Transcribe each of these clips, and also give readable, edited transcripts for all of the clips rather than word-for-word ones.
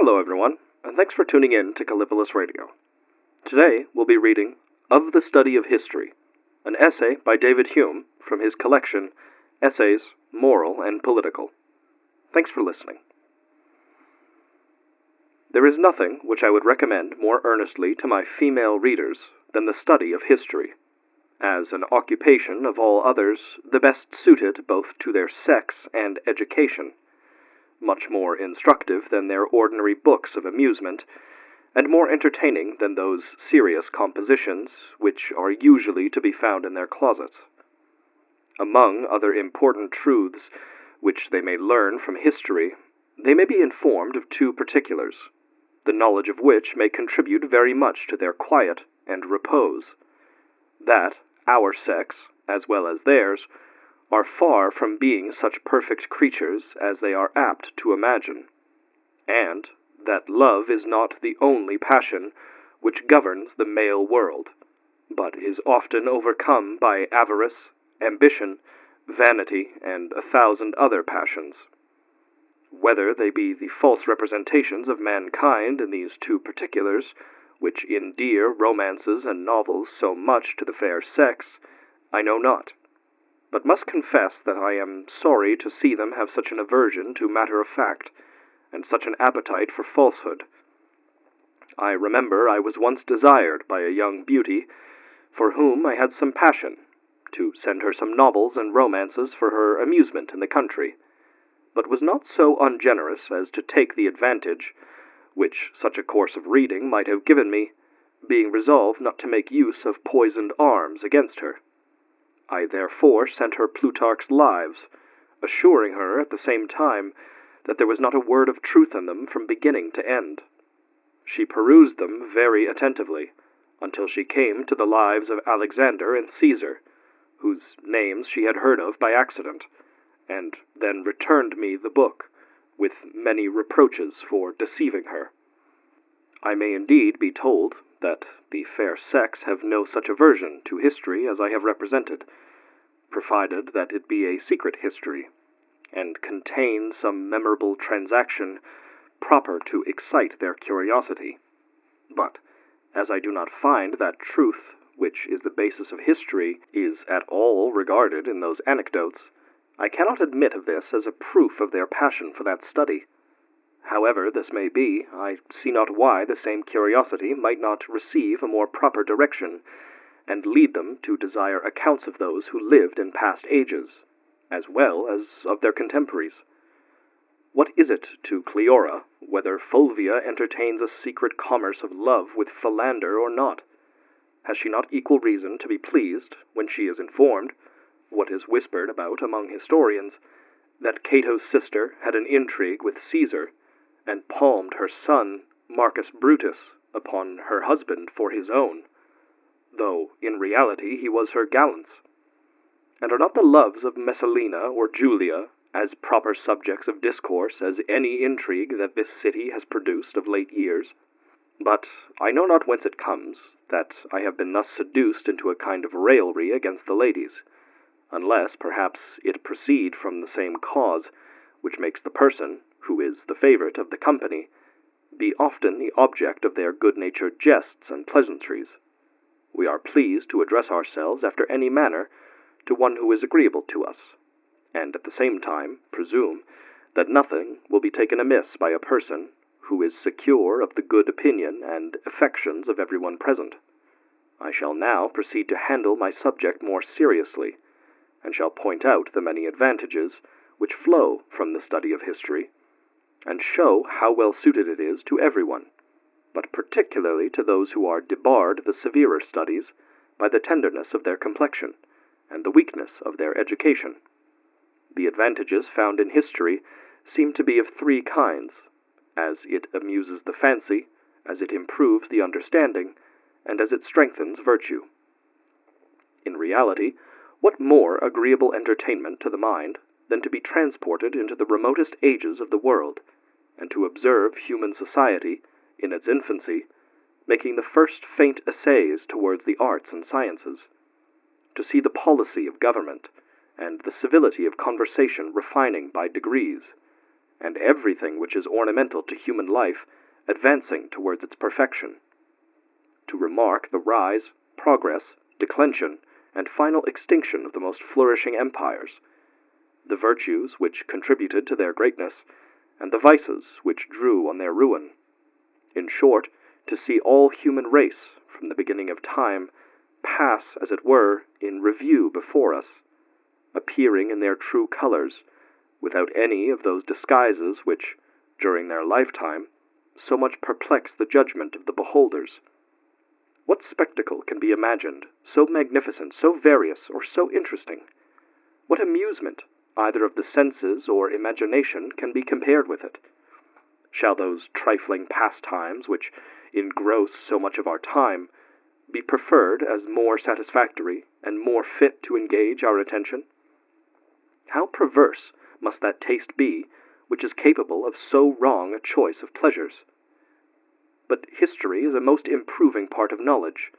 Hello everyone, and thanks for tuning in to Kallipolis Radio. Today we'll be reading Of the Study of History, an essay by David Hume from his collection Essays, Moral and Political. Thanks for listening. There is nothing which I would recommend more earnestly to my female readers than the study of history, as an occupation of all others the best suited both to their sex and education, much more instructive than their ordinary books of amusement, and more entertaining than those serious compositions which are usually to be found in their closets. Among other important truths which they may learn from history, they may be informed of two particulars, the knowledge of which may contribute very much to their quiet and repose, that our sex, as well as theirs, are far from being such perfect creatures as they are apt to imagine, and that love is not the only passion which governs the male world, but is often overcome by avarice, ambition, vanity, and 1,000 other passions. Whether they be the false representations of mankind in these two particulars, which endear romances and novels so much to the fair sex, I know not, but must confess that I am sorry to see them have such an aversion to matter of fact, and such an appetite for falsehood. I remember I was once desired by a young beauty, for whom I had some passion, to send her some novels and romances for her amusement in the country, but was not so ungenerous as to take the advantage, which such a course of reading might have given me, being resolved not to make use of poisoned arms against her. I therefore sent her Plutarch's Lives, assuring her at the same time that there was not a word of truth in them from beginning to end. She perused them very attentively, until she came to the lives of Alexander and Caesar, whose names she had heard of by accident, and then returned me the book, with many reproaches for deceiving her. I may indeed be told that the fair sex have no such aversion to history as I have represented, provided that it be a secret history, and contain some memorable transaction proper to excite their curiosity. But, as I do not find that truth, which is the basis of history, is at all regarded in those anecdotes, I cannot admit of this as a proof of their passion for that study. However this may be, I see not why the same curiosity might not receive a more proper direction, and lead them to desire accounts of those who lived in past ages, as well as of their contemporaries. What is it to Cleora whether Fulvia entertains a secret commerce of love with Philander or not? Has she not equal reason to be pleased, when she is informed, what is whispered about among historians, that Cato's sister had an intrigue with Caesar, and palmed her son, Marcus Brutus, upon her husband for his own, though in reality he was her gallant's? And are not the loves of Messalina or Julia as proper subjects of discourse as any intrigue that this city has produced of late years? But I know not whence it comes, that I have been thus seduced into a kind of raillery against the ladies, unless perhaps it proceed from the same cause, which makes the person, who is the favorite of the company, be often the object of their good-natured jests and pleasantries. We are pleased to address ourselves after any manner to one who is agreeable to us, and at the same time presume that nothing will be taken amiss by a person who is secure of the good opinion and affections of everyone present. I shall now proceed to handle my subject more seriously, and shall point out the many advantages which flow from the study of history, and show how well suited it is to everyone, but particularly to those who are debarred the severer studies by the tenderness of their complexion, and the weakness of their education. The advantages found in history seem to be of three kinds, as it amuses the fancy, as it improves the understanding, and as it strengthens virtue. In reality, what more agreeable entertainment to the mind than to be transported into the remotest ages of the world, and to observe human society, in its infancy, making the first faint essays towards the arts and sciences, to see the policy of government, and the civility of conversation refining by degrees, and everything which is ornamental to human life advancing towards its perfection. To remark the rise, progress, declension, and final extinction of the most flourishing empires, the virtues which contributed to their greatness, and the vices which drew on their ruin. In short, to see all human race, from the beginning of time, pass, as it were, in review before us, appearing in their true colors, without any of those disguises which, during their lifetime, so much perplex the judgment of the beholders. What spectacle can be imagined, so magnificent, so various, or so interesting? What amusement, either of the senses or imagination, can be compared with it? Shall those trifling pastimes, which engross so much of our time, be preferred as more satisfactory and more fit to engage our attention? How perverse must that taste be which is capable of so wrong a choice of pleasures? But history is a most improving part of knowledge,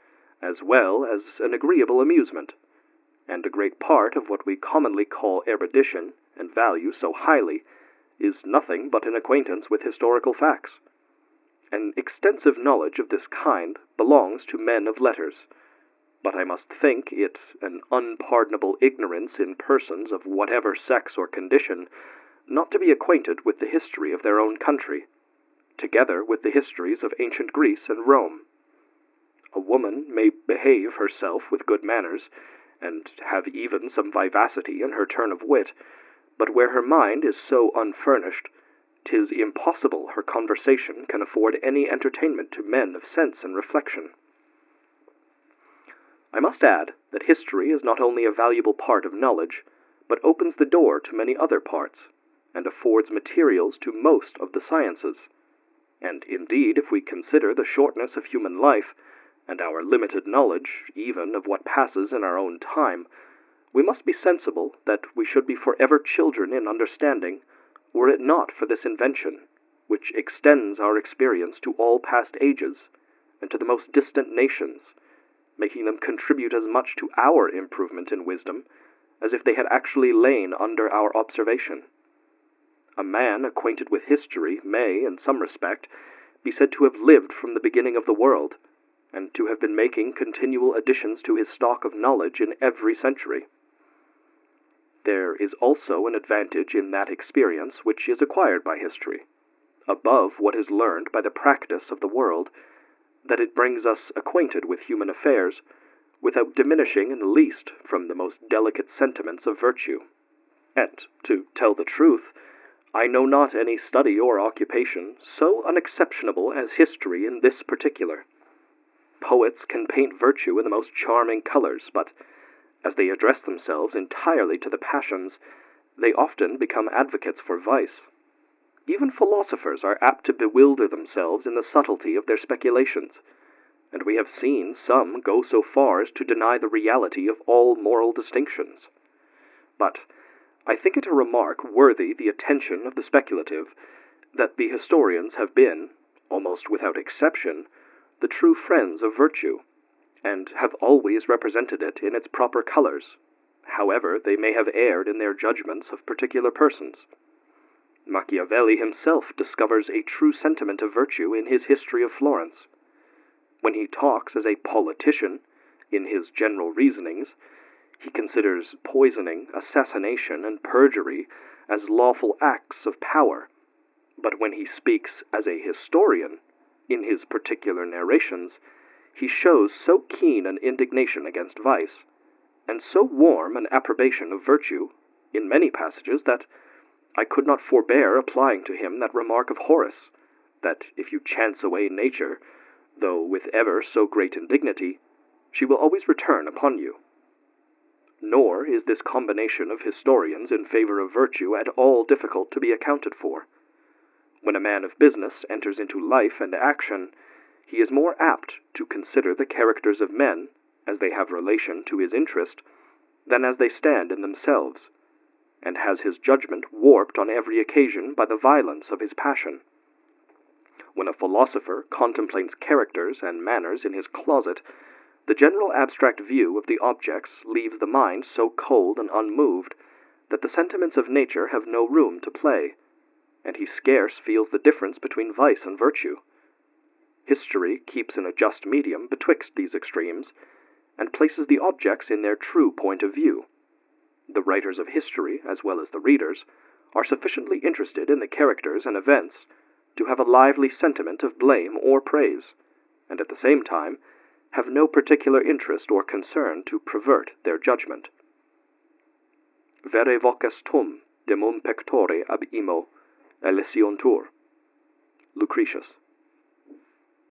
as well as an agreeable amusement, and a great part of what we commonly call erudition, and value so highly, is nothing but an acquaintance with historical facts. An extensive knowledge of this kind belongs to men of letters, but I must think it an unpardonable ignorance in persons of whatever sex or condition not to be acquainted with the history of their own country, together with the histories of ancient Greece and Rome. A woman may behave herself with good manners, and have even some vivacity in her turn of wit, but where her mind is so unfurnished, 'tis impossible her conversation can afford any entertainment to men of sense and reflection. I must add that history is not only a valuable part of knowledge, but opens the door to many other parts, and affords materials to most of the sciences. And indeed, if we consider the shortness of human life, and our limited knowledge even of what passes in our own time, we must be sensible that we should be forever children in understanding, were it not for this invention, which extends our experience to all past ages, and to the most distant nations, making them contribute as much to our improvement in wisdom as if they had actually lain under our observation. A man acquainted with history may, in some respect, be said to have lived from the beginning of the world, and to have been making continual additions to his stock of knowledge in every century. There is also an advantage in that experience which is acquired by history, above what is learned by the practice of the world, that it brings us acquainted with human affairs, without diminishing in the least from the most delicate sentiments of virtue. And, to tell the truth, I know not any study or occupation so unexceptionable as history in this particular. Poets can paint virtue in the most charming colors, but, as they address themselves entirely to the passions, they often become advocates for vice. Even philosophers are apt to bewilder themselves in the subtlety of their speculations, and we have seen some go so far as to deny the reality of all moral distinctions. But I think it a remark worthy the attention of the speculative, that the historians have been, almost without exception, the true friends of virtue, and have always represented it in its proper colors, however they may have erred in their judgments of particular persons. Machiavelli himself discovers a true sentiment of virtue in his History of Florence. When he talks as a politician, in his general reasonings, he considers poisoning, assassination, and perjury as lawful acts of power, but when he speaks as a historian, in his particular narrations, he shows so keen an indignation against vice, and so warm an approbation of virtue, in many passages, that I could not forbear applying to him that remark of Horace, that if you chance away nature, though with ever so great indignity, she will always return upon you. Nor is this combination of historians in favor of virtue at all difficult to be accounted for. When a man of business enters into life and action, he is more apt to consider the characters of men, as they have relation to his interest, than as they stand in themselves, and has his judgment warped on every occasion by the violence of his passion. When a philosopher contemplates characters and manners in his closet, the general abstract view of the objects leaves the mind so cold and unmoved that the sentiments of nature have no room to play, and he scarce feels the difference between vice and virtue. History keeps in a just medium betwixt these extremes, and places the objects in their true point of view. The writers of history, as well as the readers, are sufficiently interested in the characters and events to have a lively sentiment of blame or praise, and at the same time have no particular interest or concern to pervert their judgment. Vere voces tum, demum pectore ab imo, elisiontur. Lucretius.